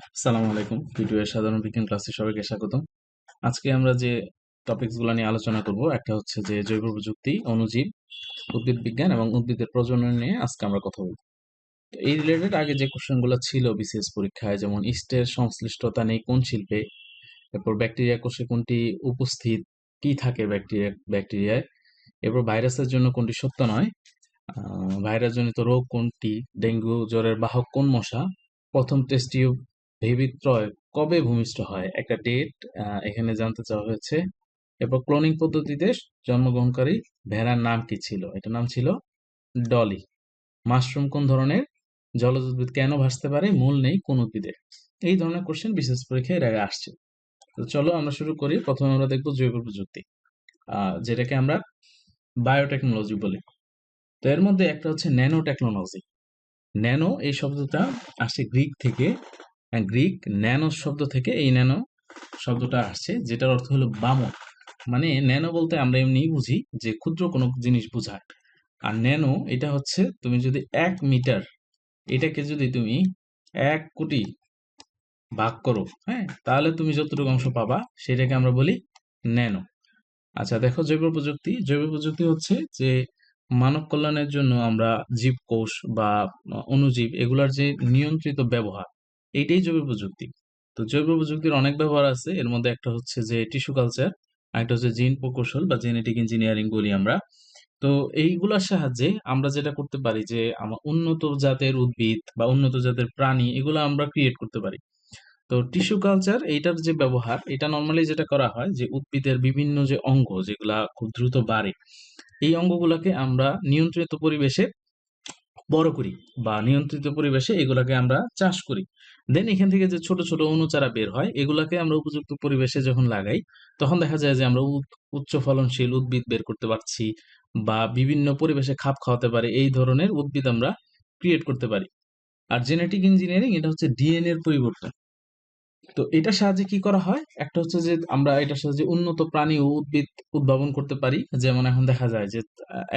আসসালামু আলাইকুম। ভিডিও এর সাধারণ বিজ্ঞান ক্লাসে সবাইকে স্বাগতম। আজকে আমরা যে টপিকস গুলো নিয়ে আলোচনা করব একটা হচ্ছে যে জৈব প্রযুক্তি, অণুজীব, উদ্ভিদ বিজ্ঞান এবং উদ্ভিদের প্রজনন নিয়ে আজকে আমরা কথা বলব। তো এই রিলেটেড আগে যে কোশ্চেন গুলো ছিল বিসিএস পরীক্ষায়, যেমন ইস্টের সংশ্লিষ্টতা নেই কোন শিল্পে, এরপর ব্যাকটেরিয়া কোষে কোনটি উপস্থিত, কি থাকে ব্যাকটেরিয়ায়, এরপর ভাইরাসের জন্য কোনটি সত্য নয়, ভাইরাস জনিত রোগ কোনটি, ডেঙ্গু জ্বরের বাহক কোন মশা, প্রথম টেস্ট টিউব ভিভিত্রয় কবে ভূমিষ্ঠ হয়, একটা ডেট এখানে জানতে চাওয়া হয়েছে। এরপর ক্লোনিং পদ্ধতিতে জন্মগ্রহণকারী ভেড়ার নাম কি ছিল, এটার নাম ছিল ডলি। মাশরুম কোন ধরনের, জলজ উদ্ভিদ কেন ভাসতে পারে, মূল নেই কোন উদ্ভিদের। এই ধরনের কোশ্চেন বিশেষ পরীক্ষায় এর আগে আসছে। তো চলো আমরা শুরু করি। প্রথমে আমরা দেখবো জৈব প্রযুক্তি, যেটাকে আমরা বায়োটেকনোলজি বলি। তো এর মধ্যে একটা হচ্ছে ন্যানো টেকনোলজি। ন্যানো এই শব্দটা আসে গ্রিক থেকে। গ্রিক ন্যানো শব্দ থেকে এই ন্যানো শব্দটা আসছে, যেটার অর্থ হলো বামক। মানে ন্যানো বলতে আমরা এমনি বুঝি যে ক্ষুদ্র কোনো জিনিস বোঝায়। আর ন্যানো এটা হচ্ছে, তুমি যদি 1 মিটার, এটাকে যদি তুমি 1 কোটি ভাগ করো, হ্যাঁ, তাহলে তুমি যতটুকু অংশ পাবা সেটাকে আমরা বলি ন্যানো। আচ্ছা দেখো, জৈব প্রযুক্তি হচ্ছে যে মানব কল্যাণের জন্য আমরা জীবকোষ বা অণুজীব এগুলার যে নিয়ন্ত্রিত ব্যবহার, এইটাই জৈব প্রযুক্তি। তো জৈব প্রযুক্তির অনেক ব্যবহার আছে। এর মধ্যে একটা হচ্ছে যে টিস্যু কালচার, আর একটা হচ্ছে জিন প্রকৌশল বা জেনেটিক ইঞ্জিনিয়ারিং বলি আমরা। তো এইগুলোর সাহায্যে আমরা যেটা করতে পারি যে উন্নত জাতের উদ্ভিদ বা উন্নত জাতের প্রাণী এগুলো আমরা ক্রিয়েট করতে পারি। তো টিস্যু কালচার এইটার যে ব্যবহার, এটা নর্মালি যেটা করা হয় যে উদ্ভিদের বিভিন্ন যে অঙ্গ যেগুলা খুব দ্রুত বাড়ে, এই অঙ্গগুলাকে আমরা নিয়ন্ত্রিত পরিবেশে বড় করি বা নিয়ন্ত্রিত পরিবেশে এগুলাকে আমরা চাষ করি। দেন এখান থেকে যে ছোট ছোট অণুচারা বের হয় এগুলাকে আমরা উপযুক্ত পরিবেশে যখন লাগাই, তখন দেখা যায় যে আমরা উচ্চ ফলনশীল উদ্ভিদ বের করতে পারছি বা বিভিন্ন পরিবেশে খাপ খাওয়াতে পারে এই ধরনের উদ্ভিদ আমরা ক্রিয়েট করতে পারি। আর জেনেটিক ইঞ্জিনিয়ারিং এটা হচ্ছে ডিএনএ এর পরিবর্তন। তো এটার সাহায্যে কি করা হয়, একটা হচ্ছে যে আমরা এটার সাহায্যে উন্নত প্রাণী ও উদ্ভিদ উদ্ভাবন করতে পারি। যেমন এখন দেখা যায় যে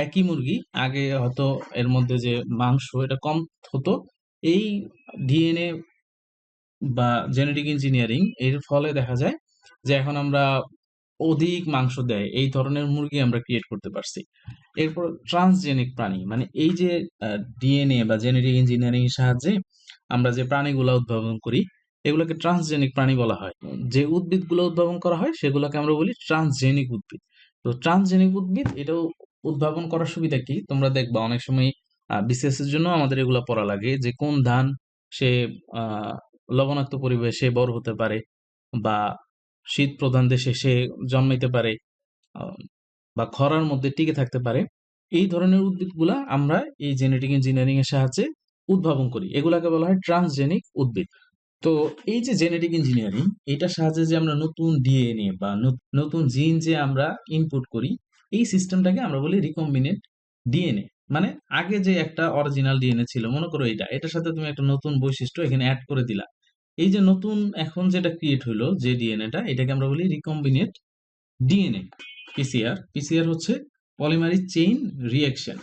একই মুরগি, আগে হয়তো এর মধ্যে যে মাংস এটা কম হতো, এই ডিএনএ বা জেনেটিক ইঞ্জিনিয়ারিং এর ফলে দেখা যায় যে এখন আমরা অধিক মাংস দেয় এই ধরনের মুরগি আমরা ক্রিয়েট করতে পারছি। এরপর ট্রান্সজেনিক প্রাণী, মানে এই যে ডিএনএ বা জেনেটিক ইঞ্জিনিয়ারিং এর সাহায্যে আমরা যে প্রাণীগুলো উদ্ভাবন করি এগুলোকে ট্রান্সজেনিক প্রাণী বলা হয়। যে উদ্ভিদগুলো উদ্ভাবন করা হয় সেগুলোকে আমরা বলি ট্রান্সজেনিক উদ্ভিদ। তো ট্রান্সজেনিক উদ্ভিদ এটাও উদ্ভাবন করার সুবিধা কি, তোমরা দেখবা অনেক সময় বিসিএস এর জন্য আমাদের এগুলো পড়া লাগে যে কোন ধান সে আহ লবণাক্ত পরিবেশে বড় হতে পারে বা শীত প্রধান দেশে সে জন্মাইতে পারে, আহ, বা খরার মধ্যে টিকে থাকতে পারে। এই ধরনের উদ্ভিদগুলা আমরা এই জেনেটিক ইঞ্জিনিয়ারিং এর সাহায্যে উদ্ভাবন করি, এগুলাকে বলা হয় ট্রান্সজেনিক উদ্ভিদ। তো এই যে জেনেটিক ইঞ্জিনিয়ারিং, এটার সাহায্যে যে আমরা নতুন ডিএনএ বা নতুন জিন যে আমরা ইনপুট করি, এই সিস্টেমটাকে আমরা বলি রিকম্বিনেন্ট ডিএনএ। মানে আগে যে একটা অরিজিনাল ডিএনএ ছিল, মনে করো এটার সাথে তুমি একটা নতুন বৈশিষ্ট্য এখানে অ্যাড করে দিলা। এই যে নতুন এখন যেটা ক্রিয়েট হলো যে ডিএনএটা, এটাকে আমরা বলি রিকম্বিনেন্ট ডিএনএ। পিসিআর হচ্ছে পলিমারিক চেইন রিঅ্যাকশন।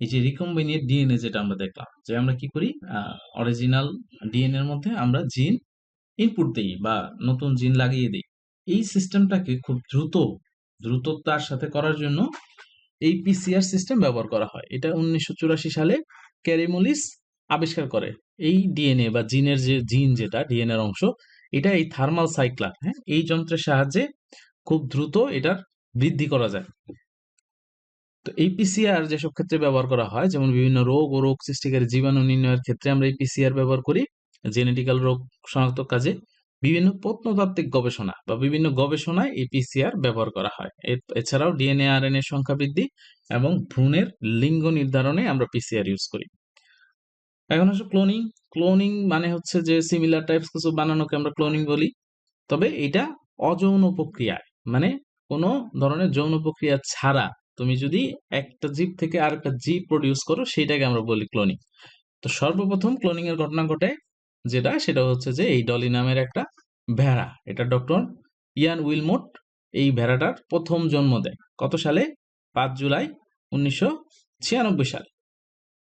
এই যে রিকম্বিনেন্ট ডিএনএ যেটা আমরা দেখলাম, যে আমরা কি করি, অরিজিনাল ডিএনএ এর মধ্যে আমরা জিন ইনপুট দেই বা নতুন জিন লাগিয়ে দেই। এই সিস্টেমটাকে খুব দ্রুততার সাথে করার জন্য এই পিসিআর সিস্টেম ব্যবহার করা হয়। এটা 1984 সালে ক্যারিমোলিস আবিষ্কার করে। এই ডিএনএ বা জিন যেটা ডিএনএর অংশ, এটা এই থার্মাল সাইক্লার, হ্যাঁ, এই যন্ত্রের সাহায্যে খুব দ্রুত এটার বৃদ্ধি করা যায়। তো এই পিসিআর যেসব ক্ষেত্রে ব্যবহার করা হয়, যেমন বিভিন্ন রোগ ও রোগ সৃষ্টিকারী জীবাণু নির্ণয়ের ক্ষেত্রে আমরা এই পিসিআর ব্যবহার করি। জেনেটিক্যাল রোগ শনাক্ত কাজে, বিভিন্ন প্রত্নতাত্ত্বিক গবেষণা বা বিভিন্ন গবেষণায় এই পিসিআর ব্যবহার করা হয়। এছাড়াও ডিএনএ আরএনএ সংখ্যা বৃদ্ধি এবং ভ্রূণের লিঙ্গ নির্ধারণে আমরা পিসিআর ইউজ করি। এখন হচ্ছে ক্লোনিং। ক্লোনিং মানে হচ্ছে যে সিমিলার টাইপস কিছু বানানোকে আমরা ক্লোনিং বলি। তবে এটা অযৌন প্রক্রিয়ায়, মানে কোনো ধরনের যৌন প্রক্রিয়া ছাড়া তুমি যদি একটা জীব থেকে আরেকটা জীব প্রডিউস করো, সেটাকে আমরা বলি ক্লোনিং। তো সর্বপ্রথম ক্লোনিং এর ঘটনা ঘটে সেটা হচ্ছে যে এই ডলি নামের একটা ভেড়া, এটা ডক্টর ইয়ান উইলমোট এই ভেড়াটার প্রথম জন্ম দেয় কত সালে, 5 জুলাই 1996 সালে।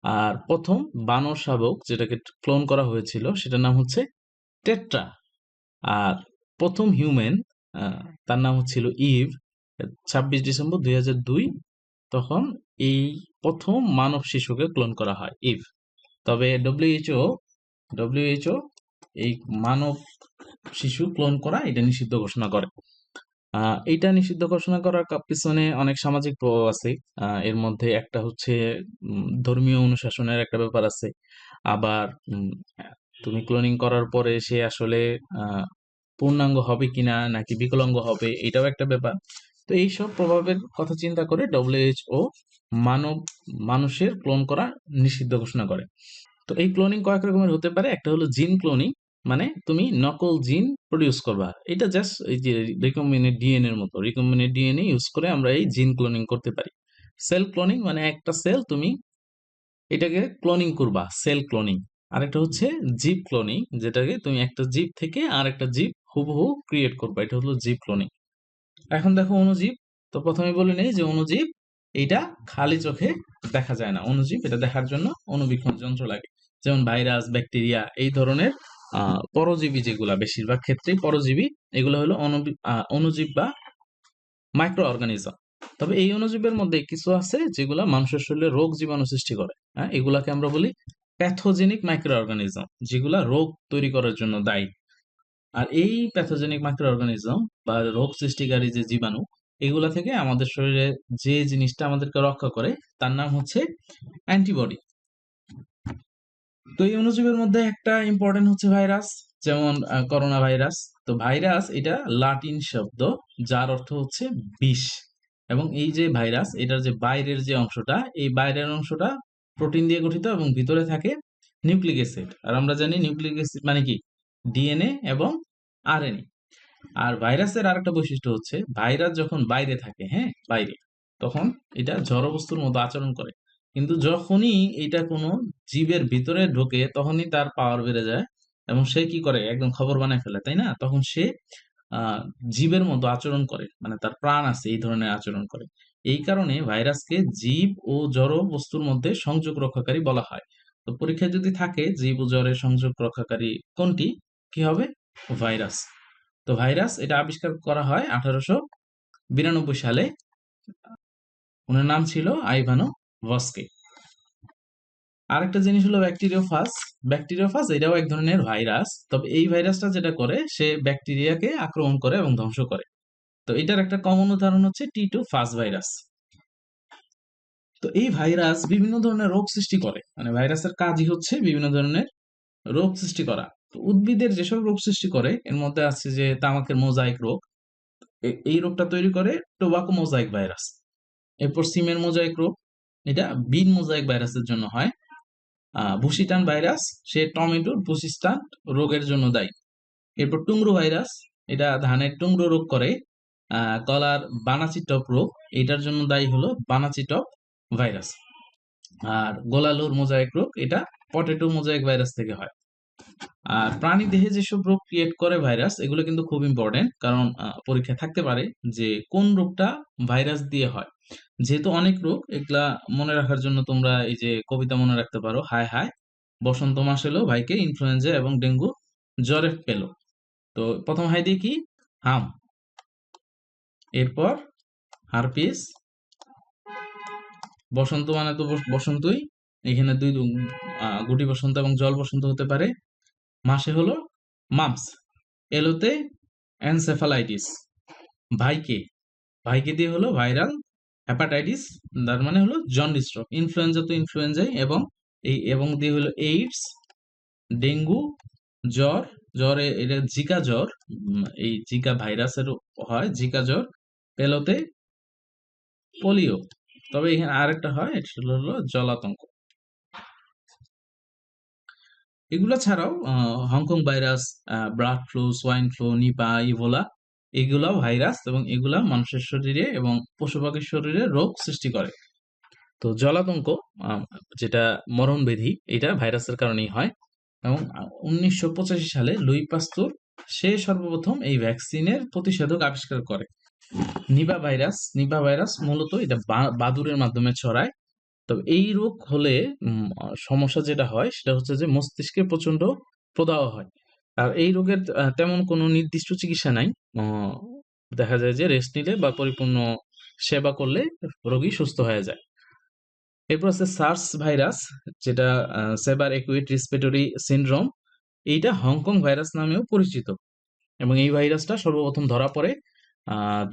আর প্রথম বানর শাবক যেটাকে ক্লোন করা হয়েছিল সেটার নাম হচ্ছে টেট্রা। আর প্রথম হিউম্যান, তার নাম হচ্ছিল ইভ, 26 ডিসেম্বর 2002, তখন এই প্রথম মানব শিশুকে ক্লোন করা হয়, ইভ। তবে ডব্লিউএইচও এই মানব শিশু ক্লোন করা এটা নিষিদ্ধ ঘোষণা করে। এইটা নিষিদ্ধ ঘোষণা করার পিছনে অনেক সামাজিক প্রভাব আছে। এর মধ্যে একটা হচ্ছে ধর্মীয় অনুশাসনের একটা ব্যাপার আছে। আবার তুমি ক্লোনিং করার পরে সে আসলে পূর্ণাঙ্গ হবে কিনা নাকি বিকলাঙ্গ হবে, এটাও একটা ব্যাপার। তো এইসব প্রভাবের কথা চিন্তা করে ডব্লিউএইচও মানুষের ক্লোন করা নিষিদ্ধ ঘোষণা করে। তো এই ক্লোনিং কয়েক রকমের হতে পারে। একটা হলো জিন ক্লোনিং, মানে তুমি নকল জিন প্রডিউস করবা। এটা জাস্ট এই যে রিকম্বিনেন্ট ডিএনএ এর মতো, রিকম্বিনেন্ট ডিএনএ ইউজ করে আমরা এই জিন ক্লোনিং করতে পারি। সেল ক্লোনিং, মানে একটা সেল তুমি এটাকে ক্লোনিং করবা, সেল ক্লোনিং। আরেকটা হচ্ছে জীব ক্লোনিং, যেটাকে তুমি একটা জীব থেকে আর একটা জীব হুবহু ক্রিয়েট করবা, এটা হলো জীব ক্লোনিং। এখন দেখো অণুজীব। তো প্রথমে বলে নেই যে অণুজীব এইটা খালি চোখে দেখা যায় না। অণুজীব এটা দেখার জন্য অণুবীক্ষণ যন্ত্র লাগে, যেমন ভাইরাস, ব্যাকটেরিয়া, এই ধরনের পরজীবী, যেগুলা বেশিরভাগ ক্ষেত্রেই পরজীবী, এগুলো হলো অণুজীব বা মাইক্রো অর্গানিজম। তবে এই অণুজীবের মধ্যে কিছু আছে যেগুলা মানুষের শরীরে রোগ জীবাণু সৃষ্টি করে। হ্যাঁ, এগুলাকে আমরা বলি প্যাথোজেনিক মাইক্রো অর্গানিজম, যেগুলা রোগ তৈরি করার জন্য দায়ী। আর এই প্যাথোজেনিক মাইক্রো অর্গানিজম বা রোগ সৃষ্টিকারী যে জীবাণু, এগুলা থেকে আমাদের শরীরে যে জিনিসটা আমাদেরকে রক্ষা করে তার নাম হচ্ছে অ্যান্টিবডি। তো এই অণুজীবের মধ্যে একটা ইম্পর্টেন্ট হচ্ছে ভাইরাস, যেমন করোনা ভাইরাস। তো ভাইরাস এটা লাতিন শব্দ, যার অর্থ হচ্ছে বিষ। এবং এই যে ভাইরাস, এটার যে বাইরের যে অংশটা, এই বাইরের অংশটা প্রোটিন দিয়ে গঠিত এবং ভিতরে থাকে নিউক্লিক অ্যাসিড। আর আমরা জানি নিউক্লিক অ্যাসিড মানে কি, ডিএনএ এবং আরএনএ। আর ভাইরাসের আরেকটা বৈশিষ্ট্য হচ্ছে, ভাইরাস যখন বাইরে থাকে, হ্যাঁ বাইরে, তখন এটা জড় বস্তুর মতো আচরণ করে। কিন্তু যখনই এটা কোনো জীবের ভিতরে ঢোকে, তখনই তার পাওয়ার বেড়ে যায় এবং সে কি করে, একদম খবর বানায় ফেলে, তাই না? তখন সে আহ জীবের মতো আচরণ করে, মানে তার প্রাণ আছে, এই ধরনের আচরণ করে। এই কারণে ভাইরাসকে জীব ও জড় বস্তুর মধ্যে সংযোগ রক্ষাকারী বলা হয়। তো পরীক্ষায় যদি থাকে জীব ও জড়ের সংযোগ রক্ষাকারী কোনটি, কি হবে? ভাইরাস। তো ভাইরাস এটা আবিষ্কার করা হয় 1892 সালে। ওনার নাম ছিল আইভানো ভস্কে। আরেকটা জিনিস হলো ব্যাকটেরিওফাজ। ব্যাকটেরিওফাজ এটাও এক ধরনের ভাইরাস, তবে এই ভাইরাসটা যেটা করে, সে ব্যাকটেরিয়াকে আক্রমণ করে এবং ধ্বংস করে। তো এটার একটা কমন উদাহরণ হচ্ছে টি2 ফাজ ভাইরাস। তো এই ভাইরাস বিভিন্ন ধরনের রোগ সৃষ্টি করে, মানে ভাইরাসের কাজই হচ্ছে বিভিন্ন ধরনের রোগ সৃষ্টি করা। তো উদ্ভিদের যেসব রোগ সৃষ্টি করে, এর মধ্যে আছে যে তামাকের মোজাইক রোগ, এই রোগটা তৈরি করে টোবাকো মোজাইক ভাইরাস। এরপর সিমের মোজাইক রোগ, এটা বিন মোজাইক ভাইরাসের জন্য হয়। বুসিটান ভাইরাস, সে টমেটোর বুসিস্টান রোগের জন্য দায়ী। এরপর টুংরো ভাইরাস, এটা ধানের টুংরো রোগ করে। কলার বানাচিটপ রোগ, এটার জন্য দায়ী হলো বানাচিটপ ভাইরাস। আর গোলালুর মোজাইক রোগ, এটা পটেটো মোজাইক ভাইরাস থেকে হয়। আর প্রাণী দেহে যেসব রোগ ক্রিয়েট করে ভাইরাস, এগুলো কিন্তু খুব ইম্পর্টেন্ট, কারণ পরীক্ষায় থাকতে পারে যে কোন রোগটা ভাইরাস দিয়ে হয়। যেহেতু অনেক রোগ, এগুলা মনে রাখার জন্য তোমরা এই যে কবিতা মনে রাখতে পারো, হায় হায় বসন্ত মাস এলো, ভাইকে ইনফ্লুয়েঞ্জা এবং ডেঙ্গু জ্বরে পেলো। তো প্রথম হাই দিয়ে কি, হাম, এরপর হারপিস, বসন্ত মানে তো বসন্তই, এখানে দুই গুটি বসন্ত এবং জল বসন্ত হতে পারে। মাসে হলো মামস, এলোতে এনসেফালাইটিস, ভাইকে ভাইকে দিয়ে হলো ভাইরাল হেপাটাইটিস, তার মানে হলো জন্ডিস রোগ। ইনফ্লুয়েঞ্জা তো ইনফ্লুয়েঞ্জাই, এবং এবং দিয়ে হলো এইডস, ডেঙ্গু, জ্বর। জ্বরে এটা জিকা জ্বর, এই জিকা ভাইরাসের হয় জিকা জ্বর। পেলোতে পোলিও। তবে এখানে আরেকটা হয়, এটা হলো জলাতঙ্ক। এগুলো ছাড়াও Hong Kong virus, bird flu, swine flu, Nipah, Ebola, এগুলাও ভাইরাস এবং এগুলা মানুষের শরীরে এবং পশু পাখির শরীরে রোগ সৃষ্টি করে। তো জলাতঙ্ক, যেটা মরণব্যাধি, এটা ভাইরাসের কারণেই হয়। এবং 1985 সালে লুই পাস্তুর সে সর্বপ্রথম এই ভ্যাকসিনের প্রতিষেধক আবিষ্কার করে। নিপা ভাইরাস মূলত এটা বাদুড়ের মাধ্যমে ছড়ায়। তবে এই রোগ হলে সমস্যা যেটা হয় সেটা হচ্ছে যে মস্তিষ্কে প্রচন্ড প্রদাহ হয়। আর এই রোগের তেমন কোনো নির্দিষ্ট চিকিৎসা নাই। আহ, দেখা যায় যে রেস্ট নিলে বা পরিপূর্ণ সেবা করলে রোগী সুস্থ হয়ে যায়। এরপর আছে সার্স ভাইরাস, যেটা সেবার একুইট রেসপিরেটরি সিনড্রোম। এইটা হংকং ভাইরাস নামেও পরিচিত এবং এই ভাইরাসটা সর্বপ্রথম ধরা পড়ে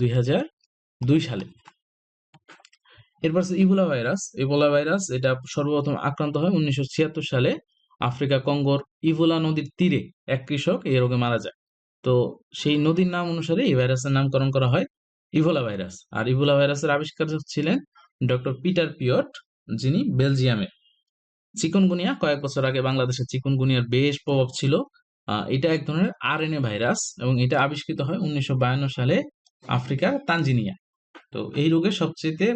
2002 সালে। এরপর আছে ইবোলা ভাইরাস। ইবোলা ভাইরাস এটা সর্বপ্রথম আক্রান্ত হয় 1976 সালে আফ্রিকা কঙ্গোর ইবোলা নদীর তীরে এক কৃষক এই রোগে মারা যায়। তো সেই নদীর নাম অনুসারে এই ভাইরাসের নামকরণ করা হয় ইবোলা ভাইরাস। আর ইবোলা ভাইরাসের আবিষ্কারক ছিলেন ডক্টর পিটার পিয়ট, যিনি বেলজিয়ামে। চিকুনগুনিয়া, কয়েক বছর আগে বাংলাদেশে চিকুনগুনিয়ার বেশ প্রভাব ছিল। এটা এক ধরনের আরএনএ ভাইরাস এবং এটা আবিষ্কৃত হয় 1952 সালে আফ্রিকার তানজানিয়া। তো এই রোগের সবচেয়ে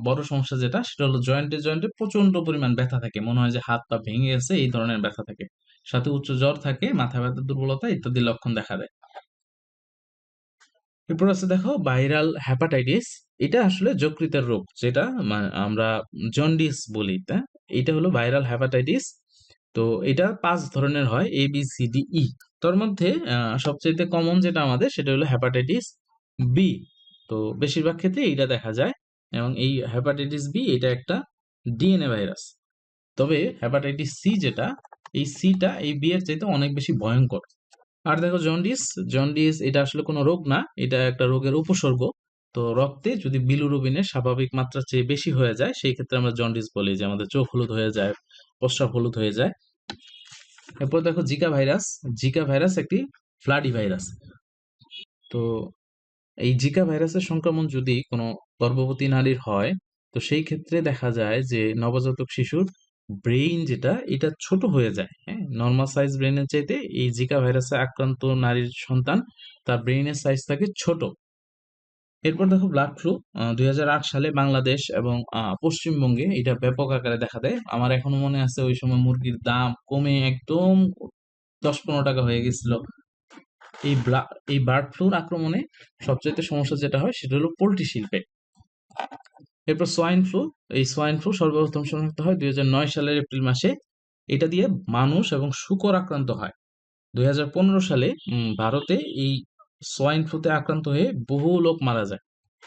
বড় সমস্যা যেটা, সেটা হলো জয়েন্টে জয়েন্টে প্রচন্ড পরিমাণ ব্যথা থাকে, মনে হয় যে হাত পা ভেঙে গেছে, এই ধরনের ব্যথা থাকে। সাথে উচ্চ জ্বর থাকে, মাথা ব্যথা, দুর্বলতা ইত্যাদি লক্ষণ দেখা দেয়। এরপর আছে দেখো ভাইরাল হ্যাপাটাইটিস। এটা আসলে যকৃতের রোগ, যেটা আমরা জন্ডিস বলি। তা এটা হলো ভাইরাল হ্যাপাটাইটিস। তো এটা 5 ধরনের হয়, ABCDE। তার মধ্যে সবচেয়ে কমন যেটা আমাদের, সেটা হলো হ্যাপাটাইটিস বি। তো বেশিরভাগ ক্ষেত্রে এইটা দেখা যায় এবং এই হ্যাপাটাইটিস বি এটা একটা ডিএনএ ভাইরাস। তবে হ্যাপাটাইটিস সি যেটা, এই সিটা এই বি এর চাইতে অনেক বেশি ভয়ঙ্কর। আর দেখো জন্ডিস। জন্ডিস এটা আসলে কোনো রোগ না, এটা একটা রোগের উপসর্গ। তো রক্তে যদি বিলিরুবিনের স্বাভাবিক মাত্রার চেয়ে বেশি হয়ে যায়, সেই ক্ষেত্রে আমরা জন্ডিস বলি, যে আমাদের চোখ হলুদ হয়ে যায়, প্রস্রাব হলুদ হয়ে যায়। এরপর দেখো জিকা ভাইরাস। জিকা ভাইরাস একটি ফ্লাডি ভাইরাস। তো এই জিকা ভাইরাসের সংক্রমণ যদি কোনো গর্ভবতী নারীর হয়, তো সেই ক্ষেত্রে দেখা যায় যে নবজাতক শিশুর ব্রেইন যেটা, এটা ছোট হয়ে যায়। হ্যাঁ, নর্মাল সাইজ ব্রেইনের চাইতে এই জিকা ভাইরাসে আক্রান্ত নারীর সন্তান, তার ব্রেইনের সাইজ থাকে ছোট। এরপর দেখো ব্লাড ফ্লু। 2008 সালে বাংলাদেশ এবং পশ্চিমবঙ্গে এটা ব্যাপক আকারে দেখা দেয়। আমার এখনো মনে আছে ওই সময় মুরগির দাম কমে একদম 10-15 টাকা হয়ে গেছিল। এই এই বার্ড ফ্লুর আক্রমণে সবচাইতে সমস্যা যেটা হয়, সেটা হলো পোল্ট্রি শিল্পে। এরপর সোয়াইন ফ্লু। এই সোয়াইন ফ্লু সর্বপ্রথম শনাক্ত হয় 2009 সালের এপ্রিল মাসে। এটা দিয়ে মানুষ এবং শূকর আক্রান্ত হয়। 2015 সালে ভারতে এই সোয়াইন ফ্লুতে আক্রান্ত হয়ে বহু লোক মারা যায়।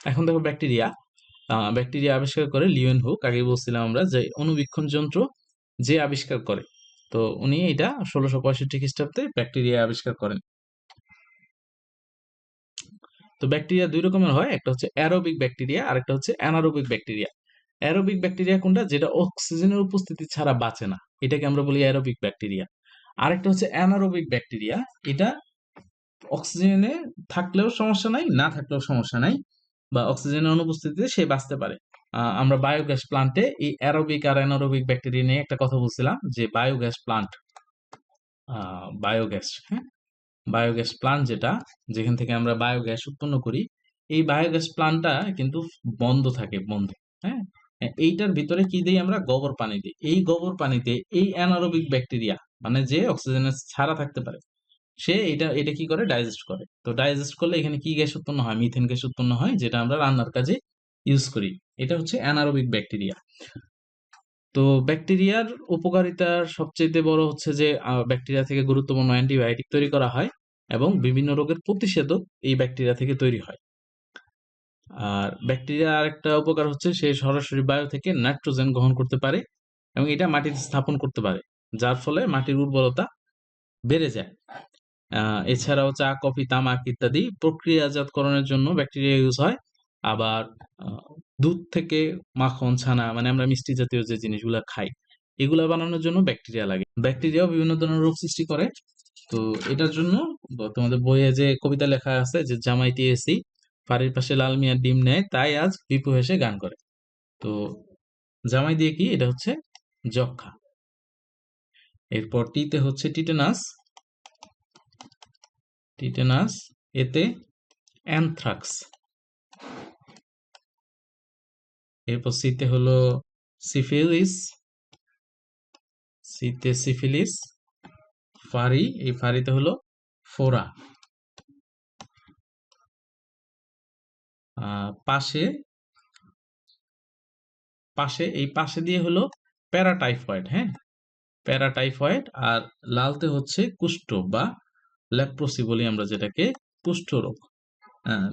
এখন দেখো ব্যাকটেরিয়া। ব্যাকটেরিয়া আবিষ্কার করে লিওয়েন হুক। আগে বলছিলাম আমরা যে অণুবীক্ষণ যন্ত্র যে আবিষ্কার করে। তো উনি এটা 1665 খ্রিস্টাব্দে ব্যাকটেরিয়া আবিষ্কার করেন। তো ব্যাকটেরিয়া দুই রকমের হয়, একটা হচ্ছে অ্যারোবিক ব্যাকটেরিয়া আর একটা হচ্ছে অ্যানারোবিক ব্যাকটেরিয়া। অ্যারোবিক ব্যাকটেরিয়া কোনটা, যেটা অক্সিজেনের উপস্থিতি ছাড়া বাঁচে না, এটাকে আমরা বলি অ্যারোবিক ব্যাকটেরিয়া। আরেকটা হচ্ছে অ্যানারোবিক ব্যাকটেরিয়া। এটা অক্সিজেনে থাকলেও সমস্যা নাই, না থাকলেও সমস্যা নাই, বা অক্সিজেনের অনুপস্থিতিতে সে বাঁচতে পারে। আমরা বায়োগ্যাস প্লান্টে এই অ্যারোবিক আর অ্যানারোবিক ব্যাকটেরিয়া নিয়ে একটা কথা বলছিলাম, যে বায়োগ্যাস প্লান্ট, বায়োগ্যাস, হ্যাঁ, বায়োগ্যাস প্লান্ট যেটা, যেখান থেকে আমরা বায়োগ্যাস উৎপন্ন করি, এই বায়োগ্যাস প্লান্টটা কিন্তু বন্ধ থাকে, বন্ধ। হ্যাঁ, এইটার ভিতরে কি দিই আমরা, গোবর পানি দিই। এই গোবর পানিতে এই অ্যানারোবিক ব্যাকটেরিয়া, মানে যে অক্সিজেনের ছাড়া থাকতে পারে, সে এটা এটা কি করে, ডাইজেস্ট করে। তো ডাইজেস্ট করলে এখানে কি গ্যাস উৎপন্ন হয়, মিথেন গ্যাস উৎপন্ন হয়, যেটা আমরা রান্নার কাজে ইউজ করি। এটা হচ্ছে অ্যানারোবিক ব্যাকটেরিয়া। তো ব্যাকটেরিয়ার উপকারিতার সবচেয়ে বড় হচ্ছে যে ব্যাকটেরিয়া থেকে গুরুত্বপূর্ণ অ্যান্টিবায়োটিক তৈরি করা হয় এবং বিভিন্ন রোগের প্রতিষেধক এই ব্যাকটেরিয়া থেকে তৈরি হয়। আর ব্যাকটেরিয়া আরেকটা উপকার হচ্ছে সে সরাসরি বায়ু থেকে নাইট্রোজেন গ্রহণ করতে পারে এবং এটা মাটিতে স্থাপন করতে পারে, যার ফলে মাটির উর্বরতা বেড়ে যায়। এছাড়াও চা, কফি, তামাক ইত্যাদি প্রক্রিয়াজাতকরণের জন্য ব্যাকটেরিয়া ইউজ হয়। আবার দুধ থেকে মাখন, ছানা, মানে আমরা মিষ্টি জাতীয় যে জিনিসগুলা খাই, এগুলা বানানোর জন্য ব্যাকটেরিয়া লাগে। ব্যাকটেরিয়াও বিভিন্ন ধরনের রোগ সৃষ্টি করে। তো এটার জন্য তোমাদের বইয়ে যে কবিতা লেখা আছে, যে জামাইতে এসি ফাড়ির পাশে লাল মিয়ার ডিম নেয়, তাই আজ বিপু হেসে গান করে। তো জামাই দিয়ে কি, এটা হচ্ছে যক্ষা। এরপর টিতে হচ্ছে টিটেনাস। টিটেনাস, এতে অ্যানথ্রাক্স। এরপর সিতে হলো সিফিলিস। সিতে সিফিলিস। ফারি, এই ফারিতে হলো ফোরা। পাশে, পাশে এই পাশে দিয়ে হলো প্যারাটাইফয়েড। হ্যাঁ, প্যারাটাইফয়েড। আর লালতে হচ্ছে কুষ্ঠ বা লেপ্রোসি বলি আমরা যেটাকে, কুষ্ঠরোগ।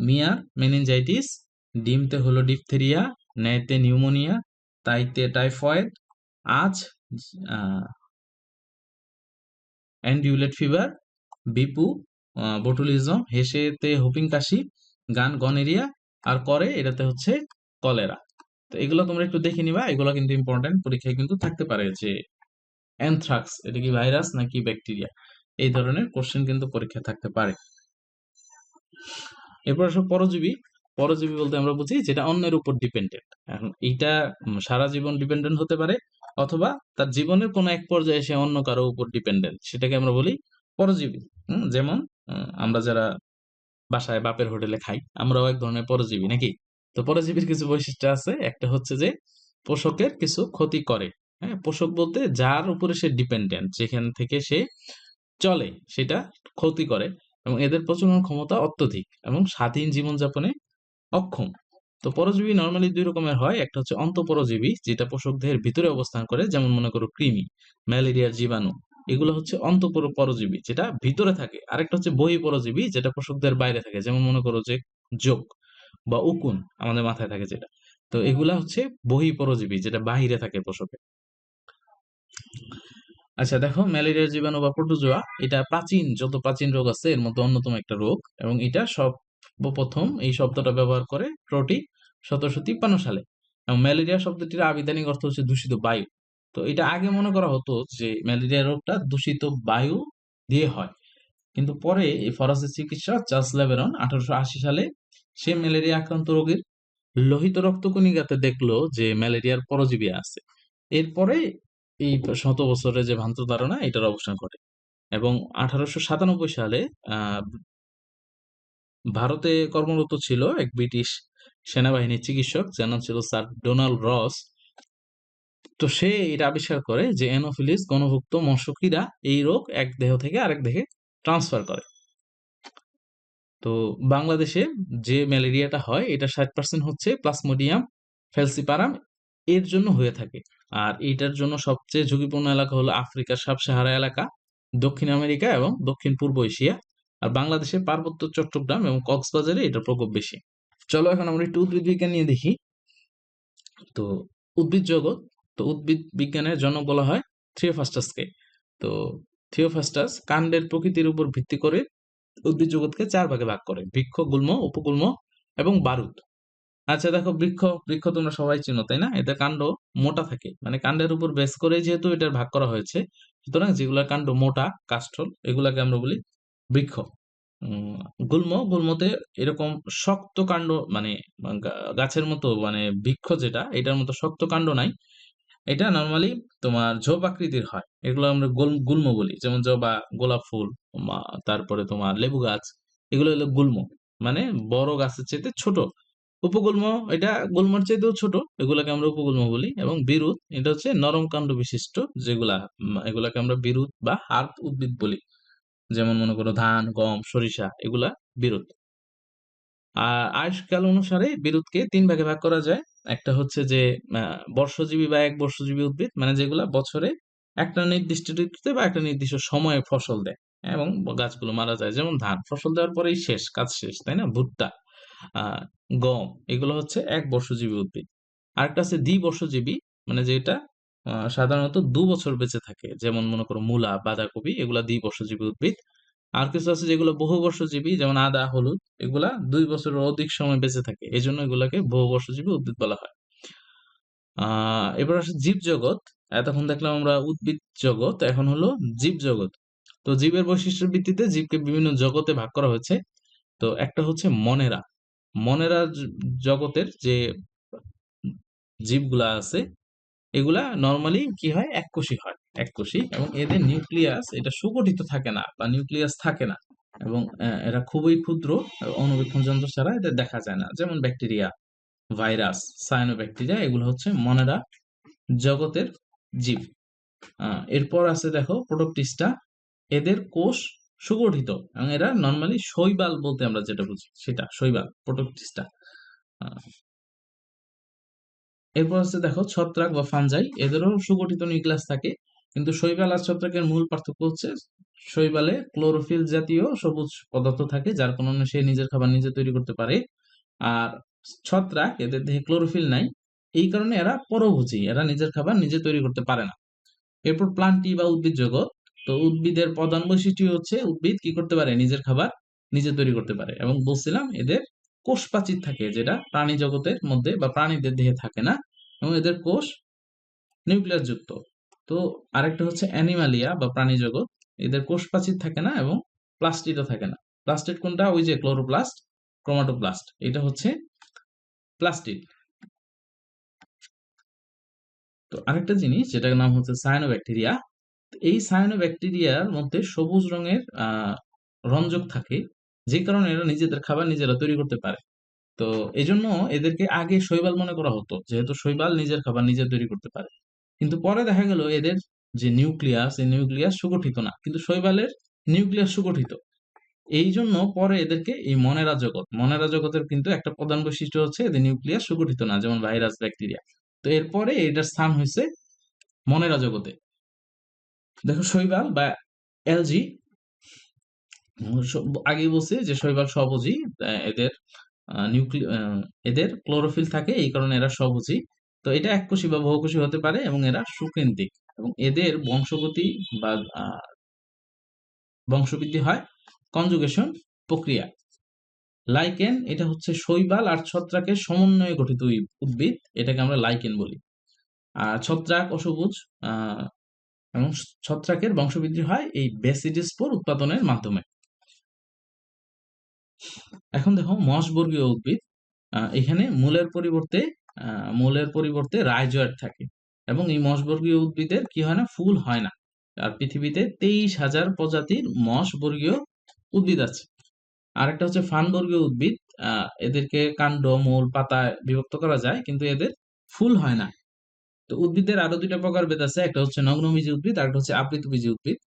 মিয়ার মেনিনজাইটিস, ডিমতে হলো ডিপথেরিয়া, ন্যায়তে নিউমোনিয়া, তাইতে টাইফয়েড, আজ অ্যান্ডিউলেট ফিভার, বিপু বটুলিজম, হেসেতে হুপিং কাশি, গান গনেরিয়া, আর করে এটাতে হচ্ছে কলেরা। তো এগুলো তোমরা একটু দেখে নিবা, এগুলো কিন্তু ইম্পর্টেন্ট, পরীক্ষায় কিন্তু থাকতে পারে যে অ্যানথ্রাক্স এটা কি ভাইরাস নাকি ব্যাকটেরিয়া, এই ধরনের কোশ্চেন কিন্তু পরীক্ষায় থাকতে পারে। এরপর আসো পরজীবী। পরজীবী বলতে আমরা বুঝি যেটা অন্যের উপর ডিপেন্ডেন্ট। এখন এইটা সারা জীবন ডিপেন্ডেন্ট হতে পারে, অথবা তার জীবনের কোনো এক পর্যায়ে সে অন্য কারো উপর ডিপেন্ডেন্ট, সেটাকে আমরা বলি পরজীবী। যেমন আমরা যারা বাসায় বাপের হোটেলে খাই, আমরাও এক ধরনের পরজীবী নাকি? তো পরজীবীর কিছু বৈশিষ্ট্য আছে, একটা হচ্ছে যে পোষকের কিছু ক্ষতি করে। হ্যাঁ, পোষক বলতে যার উপরে সে ডিপেন্ডেন্ট, যেখান থেকে সে চলে সেটা ক্ষতি করে, এবং এদের প্রজনন ক্ষমতা অত্যধিক এবং স্বাধীন জীবনযাপনে অক্ষম। তো পরজীবী নরমালি দুই রকমের হয়, একটা হচ্ছে অন্তঃপরজীবী যেটা পোষক দেহের ভিতরে অবস্থান করে, যেমন মনে করো কৃমি, ম্যালেরিয়ার জীবাণু, এগুলো হচ্ছে পরজীবী যেটা ভিতরে থাকে। আরেকটা হচ্ছে বহিঃপরজীবী যেটা পোষক দেহের বাইরে থাকে, যেমন মনে করো যে জোক বা উকুন আমাদের মাথায় থাকে যেটা। তো এগুলা হচ্ছে বহিঃপরজীবী যেটা বাহিরে থাকে পোষকে। আচ্ছা দেখো, ম্যালেরিয়ার জীবাণু বা প্রোটোজোয়া এটা প্রাচীন, যত প্রাচীন রোগ আছে এর মধ্যে অন্যতম একটা রোগ, এবং এটা সর্বপ্রথম এই শব্দটা ব্যবহার করে ক্রোটি 1753 সালে। এবং ম্যালেরিয়া শব্দটির আবিধানিক অর্থ হচ্ছে দূষিত বায়ু। তো এটা আগে মনে করা হতো যে ম্যালেরিয়া রোগটা দূষিত বায়ু দিয়ে হয়, কিন্তু পরে এই ফরাসি চিকিৎসক চার্লস লেভেরন 1880 সালে সে ম্যালেরিয়া আক্রান্ত রোগীর লোহিত রক্তকণিকাতে দেখলো যে ম্যালেরিয়ার পরজীবী আছে। এরপরে এই শত বছরের যে ভ্রান্ত ধারণা এটার অবসান ঘটে। এবং 1897 সালে আহ, ভারতে কর্মরত ছিল এক ব্রিটিশ সেনাবাহিনীর চিকিৎসক, যার নাম ছিল স্যার ডোনাল্ড রস। তো সে এটা আবিষ্কার করে যে অ্যানোফিলিস গণভুক্ত মশকিরা এই রোগ এক দেহ থেকে আরেক দেহে ট্রান্সফার করে। তো বাংলাদেশে যে ম্যালেরিয়াটা হয় এটা 60% হচ্ছে প্লাজমোডিয়াম ফেলসিপারাম এর জন্য হয়ে থাকে। আর এটার জন্য সবচেয়ে ঝুঁকিপূর্ণ এলাকা হলো আফ্রিকার সাব-সাহারা এলাকা, দক্ষিণ আমেরিকা এবং দক্ষিণ পূর্ব এশিয়া। আর বাংলাদেশের পার্বত্য চট্টগ্রাম এবং কক্সবাজারে এটার প্রকোপ বেশি। চলো এখন আমরা একটু উদ্ভিদ বিজ্ঞান নিয়ে দেখি। তো উদ্ভিদ জগৎ, তো উদ্ভিদ বিজ্ঞানের জনক বলা হয় থিওফাস্টাসকে। তো থিওফাস্টাস কাণ্ডের প্রকৃতির উপর ভিত্তি করে উদ্ভিদ জগৎকে 4 ভাগে ভাগ করে: বৃক্ষ, গুল্ম, উপগুল্ম এবং বারুদ। আচ্ছা দেখো, বৃক্ষ বৃক্ষ তোমরা সবাই চিনো তাই না? এদের কাণ্ড মোটা থাকে, মানে কাণ্ডের উপর বেস করে যেহেতু এটার ভাগ করা হয়েছে, সুতরাং যেগুলা কাণ্ড মোটা কাষ্ঠল এগুলাকে আমরা বলি বৃক্ষ। উম, গুল্মতে এরকম শক্ত কাণ্ড, মানে গাছের মতো, মানে বৃক্ষ যেটা এটার মতো শক্ত কাণ্ড নাই। এটা নরমালি তোমার ঝোপ আকৃতির হয়, এগুলো আমরা গুল্ম বলি। যেমন জবা, গোলাপ ফুল, তারপরে তোমার লেবু গাছ, এগুলো হলো গুল্ম, মানে বড় গাছের চাইতে ছোট। উপগুল্ম এটা গুল্মর চাইতেও ছোট, এগুলাকে আমরা উপগুল্ম বলি। এবং বিরুৎ এটা হচ্ছে নরম কাণ্ড বিশিষ্ট যেগুলা, এগুলাকে আমরা বিরুৎ বা হার্ব উদ্ভিদ বলি। যেমন মনে করো ধান, গম, সরিষা, এগুলা বিরুৎ। আর আয়ুষ্কাল অনুসারে বিরুৎকে 3 ভাগে ভাগ করা যায়। একটা হচ্ছে যে বর্ষজীবী বা এক বর্ষজীবী উদ্ভিদ, মানে যেগুলা বছরে একটা নির্দিষ্ট ঋতুতে বা একটা নির্দিষ্ট সময়ে ফসল দেয় এবং গাছগুলো মারা যায়। যেমন ধান ফসল দেওয়ার পরেই শেষ, কাজ শেষ, তাই না? ভুট্টা, আহ গম, এগুলো হচ্ছে এক বর্ষজীবী উদ্ভিদ। আরেকটা আছে দ্বিবর্ষজীবী, মানে যেটা সাধারণত 2 বছর বেঁচে থাকে। যেমন মনে করো মূলা, বাঁধাকপি, এগুলা দ্বিবর্ষজীবী উদ্ভিদ। আর কিছু আছে যেগুলো বহুবর্ষজীবী, যেমন আদা, হলুদ, এগুলা 2 বছরের অধিক সময় বেঁচে থাকে, এই জন্য এগুলাকে বহুবর্ষজীবী উদ্ভিদ বলা হয়। এবার আসে জীব জগৎ। এতক্ষণ দেখলাম আমরা উদ্ভিদ জগৎ, এখন হলো জীব জগৎ। তো জীবের বৈশিষ্ট্যের ভিত্তিতে জীবকে বিভিন্ন জগতে ভাগ করা হয়েছে। তো একটা হচ্ছে মনেরা। মনেরা জগতের যে জীবগুলা আছে এগুলা নরমালি কি হয়, এককোষী হয়, এককোষী, এবং এদের নিউক্লিয়াস এটা সুগঠিত থাকে না বা নিউক্লিয়াস থাকে না। এবং এরা খুবই ক্ষুদ্র, অণুবীক্ষণ যন্ত্র ছাড়া এদের দেখা যায় না। যেমন ব্যাকটেরিয়া, ভাইরাস, সায়ানোব্যাকটেরিয়া, এগুলো হচ্ছে মনেরা জগতের জীব। এরপর আছে দেখো প্রোটোপ্টিস্টা। এদের কোষ সুগঠিত এবং এরা নরমালি শৈবাল বলতে আমরা যেটা বুঝি সেটা শৈবাল, প্রোটোপ্টিস্টা। এরপর হচ্ছে দেখো ছত্রাক বা ফানজাই, এদেরও সুগঠিত নিউক্লিয়াস থাকে, কিন্তু শৈবাল আর ছত্রাকের মূল পার্থক্য হচ্ছে শৈবালে ক্লোরোফিল জাতীয় সবুজ পদার্থ থাকে, যার কারণে সে নিজের খাবার নিজে তৈরি করতে পারে। আর ছত্রাক, এদের দেহে ক্লোরোফিল নাই, এই কারণে এরা পরভোজী, এরা নিজের খাবার নিজে তৈরি করতে পারে না। এরপর প্লান্টি বা উদ্ভিদ জগৎ। তো উদ্ভিদের প্রধান বৈশিষ্ট্য হচ্ছে উদ্ভিদ কি করতে পারে, নিজের খাবার নিজে তৈরি করতে পারে। এবং বলছিলাম এদের কোষ প্রাচীর থাকে, যেটা প্রাণী জগতের মধ্যে বা প্রাণীদের দেহে থাকে না, এবং এদের কোষ নিউক্লিয়াস যুক্ত। তো আরেকটা হচ্ছে অ্যানিমালিয়া বা প্রাণী জগৎ, এদের কোষ প্রাচীর থাকে না এবং প্লাস্টিডও থাকে না। প্লাস্টিড কোনটা, ওই যে ক্লোরোপ্লাস্ট, ক্রোমাটোপ্লাস্ট, এটা হচ্ছে প্লাস্টিড। তো আরেকটা জিনিস যেটার নাম হচ্ছে সায়ানোব্যাকটেরিয়া। এই সায়ানোব্যাকটেরিয়ার মধ্যে সবুজ রঙের রঞ্জক থাকে, যে কারণে এরা নিজেদের খাবার নিজেরা তৈরি করতে পারে। তো এজন্য এদেরকে আগে শৈবাল মনে করা হতো, যেহেতু শৈবাল নিজের খাবার নিজে তৈরি করতে পারে। কিন্তু পরে দেখা গেল এদের যে নিউক্লিয়াস, এই নিউক্লিয়াস সুগঠিত না, কিন্তু শৈবালের নিউক্লিয়াস সুগঠিত। এই জন্য পরে এদেরকে এই মনেরা জগৎ, মনেরা জগতের কিন্তু একটা প্রধান বৈশিষ্ট্য হচ্ছে এদের নিউক্লিয়াস সুগঠিত না, যেমন ভাইরাস, ব্যাকটেরিয়া। তো এরপরে এটার স্থান হয়েছে মনেরা জগতে। দেখো শৈবাল বা অ্যালজি, আগেই বলছি যে শৈবাল স্বভোজী। এদের এদের ক্লোরোফিল থাকে, এই কারণে এরা স্বভোজী। তো এটা এককোষী বা বহুকোষী হতে পারে, এবং এরা সুকেন্দ্রিক, এবং এদের বংশগতি বা বংশবৃদ্ধি হয় কনজুগেশন প্রক্রিয়া। লাইকেন, এটা হচ্ছে শৈবাল আর ছত্রাকের সমন্বয়ে গঠিত উদ্ভিদ, এটাকে আমরা লাইকেন বলি। আর ছত্রাক অসবুজ, এবং ছত্রাকের বংশবৃদ্ধি হয় এই ব্যাসিডিস্পোর উৎপাদনের মাধ্যমে। এখন দেখো মশবর্গীয় উদ্ভিদ। এখানে মূলের পরিবর্তে রাইজোয়াইট থাকে, এবং এই মশবর্গীয় উদ্ভিদের কি হয় না, ফুল হয় না। আর পৃথিবীতে 23,000 প্রজাতির মশবর্গীয় উদ্ভিদ আছে। আরেকটা হচ্ছে ফানবর্গীয় উদ্ভিদ। এদেরকে কাণ্ড, মূল, পাতায় বিভক্ত করা যায়, কিন্তু এদের ফুল হয় না। তো উদ্ভিদের আরো দুইটা প্রকারভেদ আছে, একটা হচ্ছে নগ্নবীজী উদ্ভিদ, আর একটা হচ্ছে আবৃতবীজী উদ্ভিদ।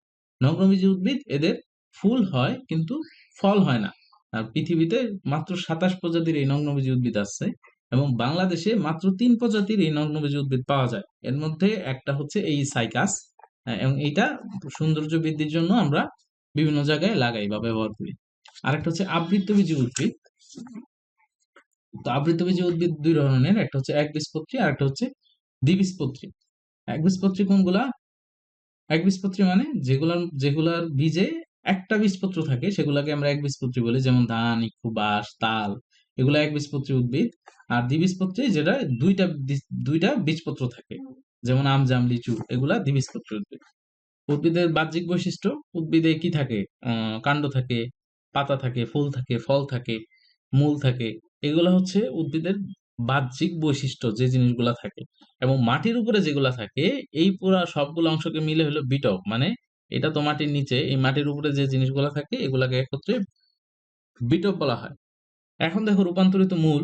নগ্নবীজী উদ্ভিদ এদের ফুল হয় কিন্তু ফল হয় না। আর পৃথিবীতে মাত্র 27 প্রজাতির এই নগ্নবীজী উদ্ভিদ আছে, এবং বাংলাদেশে মাত্র 3 প্রজাতির এই নগ্নবীজী উদ্ভিদ পাওয়া যায়। এর মধ্যে একটা হচ্ছে এই সাইকাস, এবং এইটা সৌন্দর্য বৃদ্ধির জন্য আমরা বিভিন্ন জায়গায় লাগাই বা ব্যবহার করি। আরেকটা হচ্ছে আবৃতবীজী উদ্ভিদ। তো আবৃতবীজী উদ্ভিদ দুই ধরনের, একটা হচ্ছে একবীজপত্রী আর একটা হচ্ছে দ্বিবীজপত্রী। একবীজপত্রী কোনগুলা? একবীজপত্রী মানে যেগুলার বীজে একটা বীজপত্র থাকে, সেগুলাকে আমরা একবীজপত্রী বলি, যেমন ধান, ইক্ষু, বাঁশ, তাল, এগুলা একবীজপত্রী উদ্ভিদ। আর দ্বিবীজপত্রী যেটা দুইটা বীজপত্র থাকে, যেমন আম, জাম, লিচু, এগুলা দ্বিবীজপত্রী উদ্ভিদ। উদ্ভিদের বাহ্যিক বৈশিষ্ট্য, উদ্ভিদে কি থাকে, কাণ্ড থাকে, পাতা থাকে, ফুল থাকে, ফল থাকে, মূল থাকে। এগুলা হচ্ছে উদ্ভিদের বাহ্যিক বৈশিষ্ট্য, যে জিনিসগুলা থাকে। এবং মাটির উপরে যেগুলা থাকে, এই পুরা সবগুলো অংশকে মিলে হলো বিটপ, মানে এটা তো মাটির নিচে, এই মাটির উপরে যে জিনিসগুলা থাকে এগুলাকে একত্রে বিটপ বলা হয়। এখন দেখো রূপান্তরিত মূল,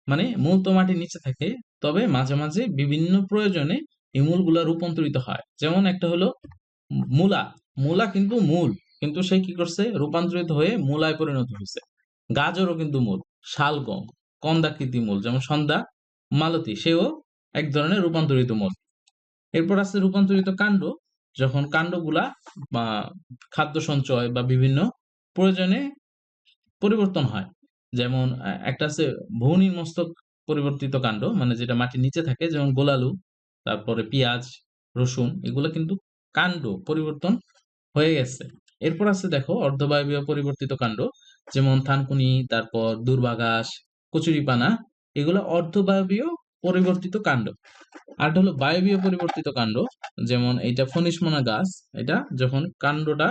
মানে মূল তো মাটির নিচে থাকে, তবে মাঝে মাঝে বিভিন্ন প্রয়োজনে এই মূলগুলা রূপান্তরিত হয়। যেমন একটা হলো মূলা। মূলা কিন্তু মূল, কিন্তু সে কি করছে, রূপান্তরিত হয়ে মূলায় পরিণত হয়েছে। গাজরও কিন্তু মূল। শালগম কন্দাকৃতি মূল, যেমন সন্ধ্যা, মালতী, সেও এক ধরনের রূপান্তরিত মূল। এরপর আছে রূপান্তরিত কাণ্ড, যখন কাণ্ডগুলা বা খাদ্য সঞ্চয় বা বিভিন্ন প্রয়োজনে পরিবর্তন হয়। যেমন একটা আছে ভূনির্মস্তক পরিবর্তিত কাণ্ড, মানে যেটা মাটির নিচে থাকে, যেমন গোলালু, তারপরে পেঁয়াজ, রসুন, এগুলো কিন্তু কাণ্ড পরিবর্তন হয়ে গেছে। এরপর আছে দেখো অর্ধবায়বীয় পরিবর্তিত কাণ্ড, যেমন থানকুনি, তারপর দূর্বাঘাস, কচুরিপানা, এগুলো অর্ধবায়বীয় পরিবর্তিত কাণ্ড। আর হলো বায়বীয় পরিবর্তিত কাণ্ড, যেমন এইটা ফণিসমোনা গাছ, এটা যখন কাণ্ডটা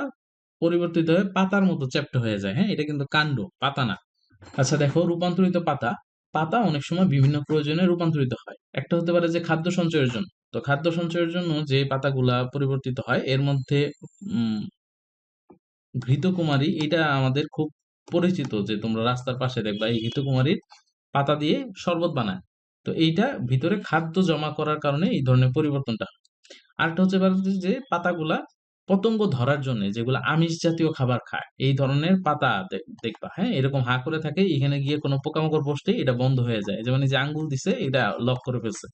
পরিবর্তিত হয়ে পাতার মতো চ্যাপ্টা হয়ে যায়, হ্যাঁ, এটা কিন্তু কাণ্ড, পাতা না। আচ্ছা দেখো রূপান্তরিত পাতা। পাতা অনেক সময় বিভিন্ন প্রয়োজনে রূপান্তরিত হয়। একটা হতে পারে যে খাদ্য সঞ্চয়ের জন্য। তো খাদ্য সঞ্চয়ের জন্য যে পাতাগুলা পরিবর্তিত হয়, এর মধ্যে উম ঘৃতকুমারী, এটা আমাদের খুব পরিচিত, যে তোমরা রাস্তার পাশে দেখবা এই ঘৃতকুমারীর পাতা দিয়ে শরবত বানায়। তো এইটা ভিতরে খাদ্য জমা করার কারণে এই ধরনের পরিবর্তনটা হয়। আরেকটা হচ্ছে যে পাতাগুলা পতঙ্গ ধরার জন্য, যেগুলো আমিষ জাতীয় খাবার খায়, এই ধরনের পাতা দেখবা, হ্যাঁ, এরকম হা করে থাকে, এখানে গিয়ে কোনো পোকামাকড় বসলে এটা বন্ধ হয়ে যায়, যেমন এই যে আঙ্গুল দিছে এটা লক করে ফেলছে।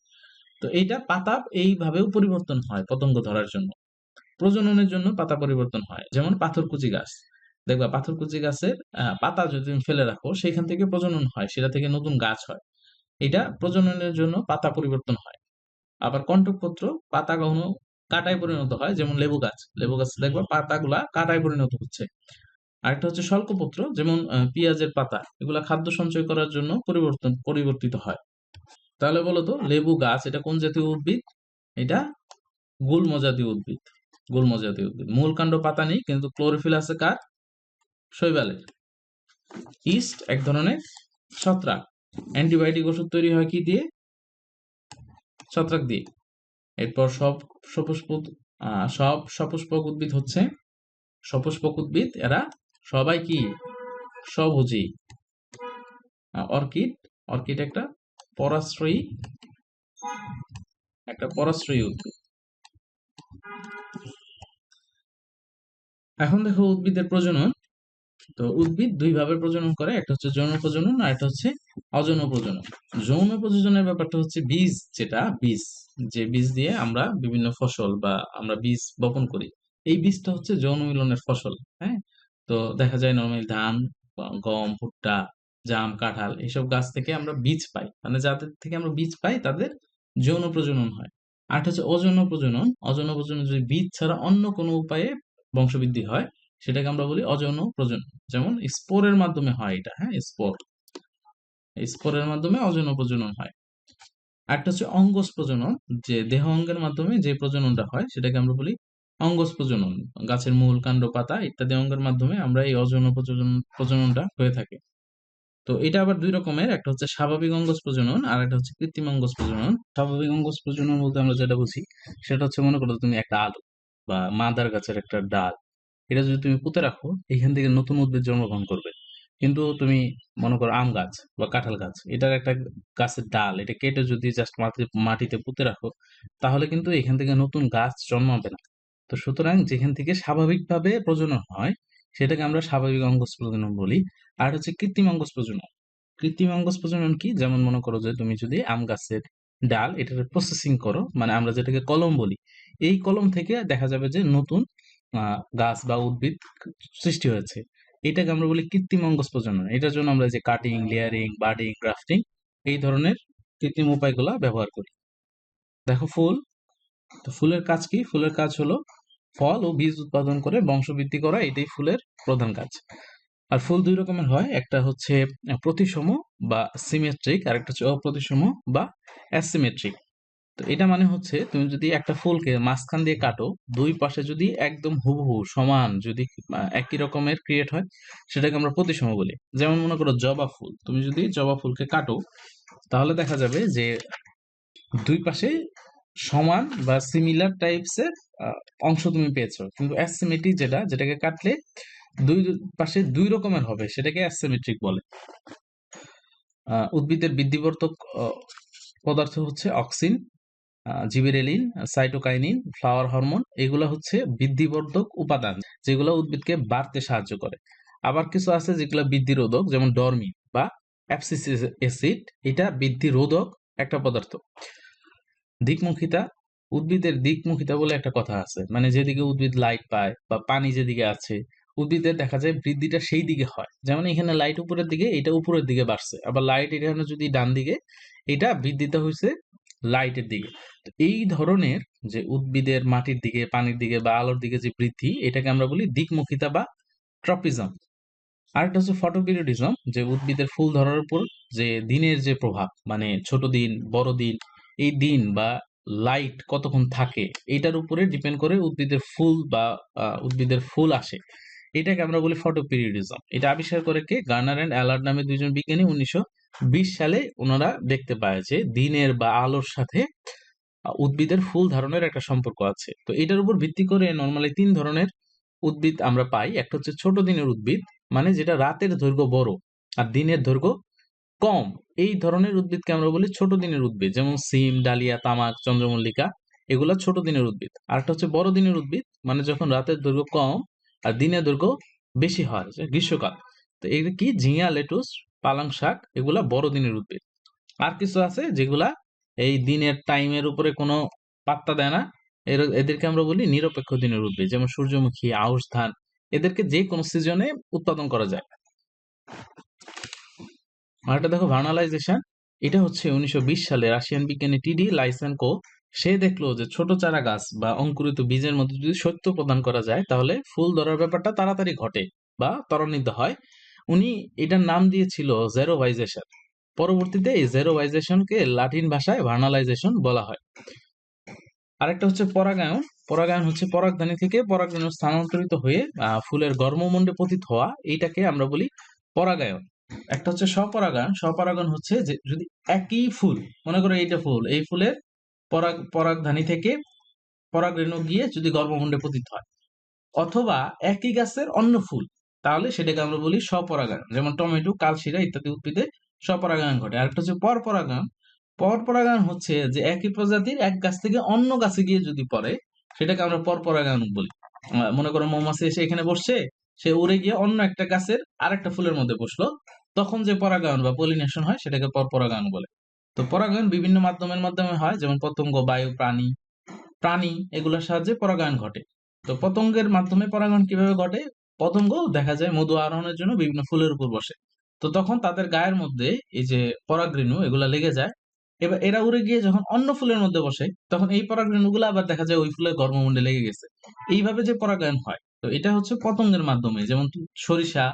তো এইটা পাতা এইভাবেও পরিবর্তন হয় পতঙ্গ ধরার জন্য। প্রজননের জন্য পাতা পরিবর্তন হয়, যেমন পাথরকুচি গাছ। দেখবা পাথরকুচি গাছের পাতা যদি তুমি ফেলে রাখো সেখান থেকে প্রজনন হয়, সেটা থেকে নতুন গাছ হয়। এটা প্রজননের জন্য পাতা পরিবর্তন হয়। আবার কন্টকপত্র পাতা কখনো কাঁটায় পরিণত হয়, যেমন লেবু গাছ। লেবু গাছ দেখবা পাতাগুলা কাঁটায় পরিণত হচ্ছে। আরেকটা হচ্ছে স্বল্পপত্র, যেমন পেঁয়াজের পাতা, এগুলা খাদ্য সঞ্চয় করার জন্য পরিবর্তিত হয়। তাহলে বলো তো, লেবু গাছ এটা কোন জাতীয় উদ্ভিদ? এটা গুল্ম জাতীয় উদ্ভিদ। গুল্ম জাতীয় উদ্ভিদ। মূল কাণ্ড পাতা নেই, কিন্তু ক্লোরোফিল আছে কার? শৈবালের। ইস্ট এক ধরনের ছত্রাক। অ্যান্টিবায়োটিক ওষুধ তৈরি হয় কি দিয়ে? ছত্রাক দিয়ে। এরপর সব সপুষ্পক উদ্ভিদ হচ্ছে সপুষ্পক উদ্ভিদ, এরা সবাই কি? স্বভোজী। অর্কিড, অর্কিড একটা পরাশ্রয়ী উদ্ভিদ। এখন দেখো উদ্ভিদের প্রজনন। তো উদ্ভিদ দুই ভাবে প্রজনন করে, একটা হচ্ছে যৌন প্রজনন আর একটা হচ্ছে অযৌন প্রজনন। যৌন প্রজননের ব্যাপারটা হচ্ছে যে বীজ দিয়ে আমরা বিভিন্ন ফসল বা আমরা বীজ বপন করি, এই বীজটা হচ্ছে যৌন মিলনের ফসল। হ্যাঁ, তো দেখা যায় নরমালি ধান, গম, ভুট্টা, জাম, কাঁঠাল এসব গাছ থেকে আমরা বীজ পাই, মানে যাদের থেকে আমরা বীজ পাই তাদের যৌন প্রজনন হয়। আর একটা হচ্ছে অযৌন প্রজনন। অযৌন প্রজনন যদি বীজ ছাড়া অন্য কোনো উপায়ে বংশবৃদ্ধি হয়, সেটাকে আমরা বলি অযৌন প্রজনন। যেমন স্পোরের মাধ্যমে হয় এটা। হ্যাঁ, স্পোরের মাধ্যমে অযৌন প্রজনন হয়। আরেকটা হচ্ছে অঙ্গজ প্রজনন, যে দেহ অঙ্গের মাধ্যমে যে প্রজননটা হয় সেটাকে আমরা বলি অঙ্গজ প্রজনন। গাছের মূল, কাণ্ড, পাতা ইত্যাদি অঙ্গের মাধ্যমে আমরা এই অযৌন প্রজননটা হয়ে থাকে। তো এটা আবার দুই রকমের, একটা হচ্ছে স্বাভাবিক অঙ্গজ প্রজনন আর একটা হচ্ছে কৃত্রিম অঙ্গজ প্রজনন। স্বাভাবিক অঙ্গজ প্রজনন বলতে আমরা যেটা বুঝি সেটা হচ্ছে, মনে করো তুমি একটা আলু বা মাদার গাছের একটা ডাল, এটা যদি তুমি পুঁতে রাখো এখান থেকে নতুন উদ্ভিদ জন্মগ্রহণ করবে। কিন্তু তুমি মনে করো আম গাছ বা কাঁঠাল গাছ, এটার একটা গাছের ডাল, এটা কেটে যদি জাস্ট মাটিতে পুঁতে রাখো, তাহলে কিন্তু এখান থেকে নতুন গাছ জন্মাবে না। তো সুতরাং যেখান থেকে স্বাভাবিকভাবে প্রজনন হয় সেটাকে আমরা স্বাভাবিক অঙ্গজ প্রজনন বলি। আর হচ্ছে কৃত্রিম অঙ্গজ প্রজনন। কৃত্রিম অঙ্গজ প্রজনন কি? যেমন মনে করো যে তুমি যদি আম গাছের ডাল এটার প্রসেসিং করো, মানে আমরা যেটাকে কলম বলি, এই কলম থেকে দেখা যাবে যে নতুন গাছ বা উদ্ভিদ সৃষ্টি হয়েছে। এটাকে আমরা বলি কৃত্রিম অঙ্গজ প্রজনন। এটার জন্য আমরা যে কাটিং, লেয়ারিং, বাডিং, গ্রাফটিং এই ধরনের কৃত্রিম উপায়গুলা ব্যবহার করি। দেখো ফুল। তো ফুলের কাজ কি? ফুলের কাজ হলো ফল ও বীজ উৎপাদন করে বংশবৃদ্ধি করা, এটাই ফুলের প্রধান কাজ। আর ফুল দুই রকমের হয়, একটা হচ্ছে প্রতিসম বা সিমেট্রিক, আর একটা হচ্ছে অপ্রতিসম বা অ্যাসিমেট্রিক। তো এটা মানে হচ্ছে তুমি যদি একটা ফুলকে মাঝখান দিয়ে কাটো, দুই পাশে যদি একদম হুবহু সমান যদি একই রকমের ক্রিয়েট হয়, সেটাকে আমরা প্রতিসম বলি। যেমন মনে করো জবা ফুল, তুমি যদি জবা ফুলকে কাটো তাহলে দেখা যাবে যে দুই পাশে সমান বা সিমিলার টাইপস এর অংশ তুমি পেয়েছো। কিন্তু অ্যাসিমেট্রিক যেটাকে কাটলে দুই পাশে দুই রকমের হবে, সেটাকে অ্যাসিমেট্রিক বলে। উদ্ভিদের বৃদ্ধিবর্ধক পদার্থ হচ্ছে auxin, gibberellin, cytokinin, flower hormone, এগুলো হচ্ছে বৃদ্ধিবর্ধক উপাদান, যেগুলো উদ্ভিদকে বাড়তে সাহায্য করে। আবার কিছু আছে যেগুলো বৃদ্ধি রোধক, যেমন ডরমিন বা অ্যাবসিস অ্যাসিড, এটা বৃদ্ধি রোধক একটা পদার্থ। দিকমুখিতা। উদ্ভিদের দিকমুখিতা বলে একটা কথা আছে, মানে যেদিকে উদ্ভিদ লাইট পায় বা পানি যেদিকে আছে, উদ্ভিদের দেখা যায় বৃদ্ধিটা সেই দিকে হয়। যেমন এখানে লাইট উপরের দিকে, এটা উপরের দিকে বাড়ছে। আবার লাইট এখানে যদি ডান দিকে, এটা বৃদ্ধিটা হয়েছে লাইটের দিকে। তো এই ধরনের যে উদ্ভিদের মাটির দিকে, পানির দিকে বা আলোর দিকে যে বৃদ্ধি, এটাকে আমরা বলি দিকমুখিতা বা ট্রপিজম। আরেকটা হচ্ছে ফটোপিরিয়ডিজম, যে উদ্ভিদের ফুল ধরার উপর যে দিনের যে প্রভাব, মানে ছোট দিন, বড় দিন, এই দিন বা লাইট কতক্ষণ থাকে, এটার উপরে ডিপেন্ড করে উদ্ভিদের ফুল বা উদ্ভিদের ফুল আসে। এটাকে আমরা বলি ফটোপিরিয়ডিজম। এটা আবিষ্কার করে কে? গার্নার অ্যান্ড অ্যালার্ড নামে দুইজন বিজ্ঞানী 1920 সালে ওনারা দেখতে পায় যে দিনের বা আলোর সাথে উদ্ভিদের ফুল ধারণের একটা সম্পর্ক আছে। তো এটার উপর ভিত্তি করে নরমালি তিন ধরনের উদ্ভিদ আমরা পাই। একটা হচ্ছে ছোট দিনের উদ্ভিদ, মানে যেটা রাতের দৈর্ঘ্য বড় আর দিনের দৈর্ঘ্য কম, এই ধরনের উদ্ভিদকে আমরা বলি ছোট দিনের উদ্ভিদ। যেমন সিম, ডালিয়া, তামাক, চন্দ্রমল্লিকা, এগুলা ছোট দিনের উদ্ভিদ। আর একটা হচ্ছে বড় দিনের উদ্ভিদ, মানে যখন রাতের দৈর্ঘ্য কম আর দিনের দৈর্ঘ্য বেশি হয়, যে গ্রীষ্মকাল। তো এগুলো কি? ঝিঙা, লেটুস, পালং শাক, এগুলা বড় দিনের উদ্ভিদ। আর কিছু আছে যেগুলা এই দিনের টাইমের উপরে কোনো পাত্তা দেয় না, এদেরকে আমরা বলি নিরপেক্ষ দিনের উদ্ভিদ, যেমন সূর্যমুখী, আউশ ধান। এদেরকে যে কোনো সিজনে উৎপাদন করা যায়। আরেকটা দেখো ভার্নালাইজেশন। এটা হচ্ছে 1920 সালে রাশিয়ান বিজ্ঞানী টিডি লাইসেনকো। সে দেখলো যে ছোট চারা গাছ বা অঙ্কুরিত বীজের মধ্যে যদি শৈত্য প্রদান করা যায় তাহলে ফুল ধরার ব্যাপারটা তাড়াতাড়ি ঘটে বা ত্বরান্বিত হয়। উনি এটার নাম দিয়েছিল জেরোভাইজেশন। পরবর্তীতে এই জেরোভাইজেশনকে লাতিন ভাষায় ভার্নালাইজেশন বলা হয়। আরেকটা হচ্ছে পরাগায়ন। পরাগায়ন হচ্ছে পরাগধানী থেকে পরাগরেণু স্থানান্তরিত হয়ে ফুলের গর্ভমুণ্ডে পতিত হওয়া, এইটাকে আমরা বলি পরাগায়ন। একটা হচ্ছে স্বপরাগায়ন। স্বপরাগায়ন হচ্ছে যে যদি একই ফুল, মনে করো এইটা ফুল, এই ফুলের পরাগধানী থেকে পরাগরেণু গিয়ে যদি গর্ভমুণ্ডে পতিত হয়, অথবা একই গাছের অন্য ফুল, তাহলে সেটাকে আমরা বলি স্বপরাগায়ন। যেমন টমেটো, কালশিরা ইত্যাদি উদ্ভিদে স্বপরাগায়ন ঘটে। আরেকটা হচ্ছে পরপরাগায়ন। পরপরাগায়ন হচ্ছে যে একই প্রজাতির এক গাছ থেকে অন্য গাছে গিয়ে যদি পড়ে, সেটাকে আমরা পরপরাগায়ন বলি। মনে করো মৌমাছি এসে এখানে বসছে, সে উড়ে গিয়ে অন্য একটা গাছের আরেকটা ফুলের মধ্যে বসলো, তখন যে পরাগায়ন বা পলিনেশন হয় সেটাকে পরপরাগায়ন বলে। তো পরাগায়ন বিভিন্ন মাধ্যমে হয়, যেমন পতঙ্গ, বায়ু, প্রাণী এগুলোর সাহায্যে পরাগায়ন ঘটে। তো পতঙ্গের মাধ্যমে পরাগায়ন কিভাবে ঘটে? পতঙ্গ দেখা যায় মধু আরোহণের জন্য বিভিন্ন ফুলের উপর বসে। তো তখন তাদের গায়ের মধ্যে এই যে পরাগরেণু এগুলা লেগে যায়। এবার এরা উড়ে গিয়ে যখন অন্য ফুলের মধ্যে বসে, তখন এই পরাগরেণুগুলো আবার দেখা যায় ওই ফুলের গর্ভমুণ্ডে লেগে গেছে। এইভাবে যে পরাগায়ন হয়, তো এটা হচ্ছে পতঙ্গের মাধ্যমে। যেমন সরিষা,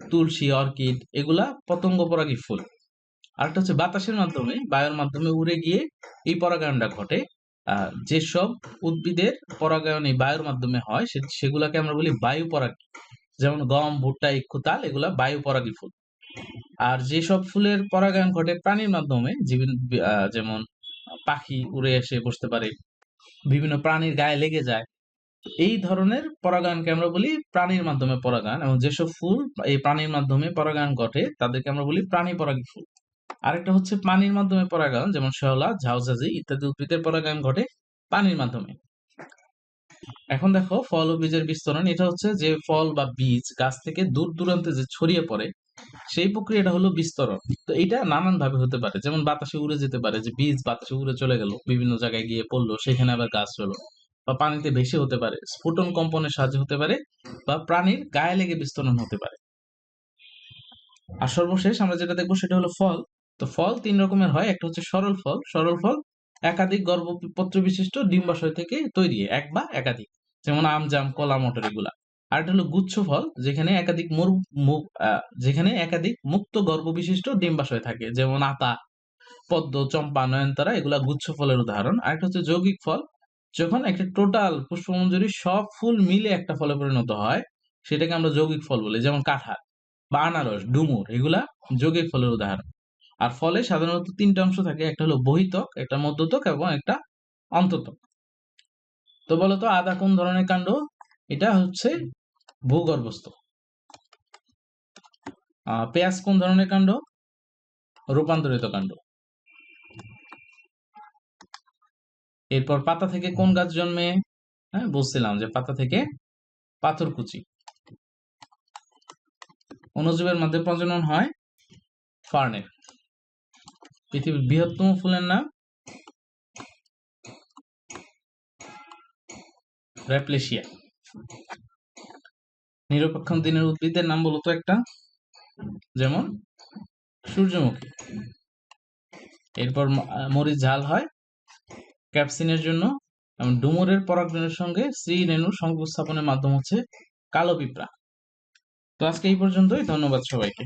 তুলসী, অর্কিড এগুলা পতঙ্গ পরাগী ফুল। আরেকটা হচ্ছে বাতাসের মাধ্যমে, বায়ুর মাধ্যমে উড়ে গিয়ে এই পরাগায়নটা ঘটে। যেসব উদ্ভিদের পরাগায়ন এই বায়ুর মাধ্যমে হয় সেগুলাকে আমরা বলি বায়ু পরাগী। যেমন গম, ভুট্টা, ইক্ষু, তাল এগুলা বায়ু পরাগী ফুল। আর যেসব ফুলের পরাগায়ন ঘটে প্রাণীর মাধ্যমে, যেমন পাখি উড়ে এসে বসতে পারে, বিভিন্ন প্রাণীর গায়ে লেগে যায়, এই ধরনের পরাগায়নকে আমরা বলি প্রাণীর মাধ্যমে পরাগায়ন। এবং যেসব ফুল এই প্রাণীর মাধ্যমে পরাগায়ন ঘটে তাদেরকে আমরা বলি প্রাণী পরাগী ফুল। আরেকটা হচ্ছে পানির মাধ্যমে পরাগায়ন, যেমন শেওলা, ঝাউঝাঝি ইত্যাদি উদ্ভিদের পরাগায়ন ঘটে পানির মাধ্যমে। এখন দেখো ফল ও বীজের বিস্তরণ। এটা হচ্ছে যে ফল বা বীজ গাছ থেকে দূর দূরান্তে যে ছড়িয়ে পড়ে, সেই প্রক্রিয়াটা হলো বিস্তরণ। তো এটা নানান ভাবে হতে পারে, যেমন বাতাসে উড়ে যেতে পারে, যে বীজ বাতাসে উড়ে চলে গেল, বিভিন্ন জায়গায় গিয়ে পড়লো, সেখানে আবার গাছ হলো। বা পানিতে ভেসে হতে পারে, স্ফুটন কম্পনের সাহায্যে হতে পারে, বা প্রাণীর গায়ে লেগে বিস্তরণ হতে পারে। আর সর্বশেষ আমরা যেটা দেখবো সেটা হলো ফল। তো ফল তিন রকমের হয়। একটা হচ্ছে সরল ফল। সরল ফল একাধিক গর্ভপত্র বিশিষ্ট ডিম্বাশয় থেকে তৈরি, এক বা একাধিক, যেমন আম, জাম, কলা, মটর এগুলা। আর এটা হলো গুচ্ছ ফল, যেখানে একাধিক মুক্ত গর্ভ বিশিষ্ট ডিম্বাশয় থাকে, যেমন আতা, পদ্ম, চম্পা, নয়নতারা এগুলা গুচ্ছ ফলের উদাহরণ। আর একটা হচ্ছে যৌগিক ফল, যখন একটা টোটাল পুষ্পমঞ্জরি সব ফুল মিলে একটা ফলে পরিণত হয়, সেটাকে আমরা যৌগিক ফল বলি, যেমন কাঁঠাল বা আনারস, ডুমুর এগুলা যৌগিক ফলের উদাহরণ। আর ফলে সাধারণত তিনটা অংশ থাকে, একটা হলো বহিত্বক, একটা মধ্যত্বক এবং একটা অন্তত্বক। তো বলতো আদা কোন ধরনের কাণ্ড? এটা হচ্ছে ভূগর্ভস্থ। পেঁয়াজ কোন ধরনের কাণ্ড? রূপান্তরিত কাণ্ড। এরপর পাতা থেকে কোন গাছ জন্মে? হ্যাঁ, বুঝছিলাম যে পাতা থেকে পাথরকুচি। অণুজীবের মধ্যে প্রজনন হয় ফার্নের। পৃথিবীর বৃহত্তম ফুলের নাম র্যাপ্লেশিয়া। নিরপেক্ষ দিনের উদ্ভিদের নাম বলতো একটা, যেমন সূর্যমুখী। এরপর মরিচ ঝাল হয় ক্যাপসিনের জন্য। এবং ডুমুরের পরাগরেণুর সঙ্গে স্ত্রী রেণুর সংযোগ স্থাপনের মাধ্যম হচ্ছে কালো পিঁপড়া। তো আজকে এই পর্যন্তই। ধন্যবাদ সবাইকে।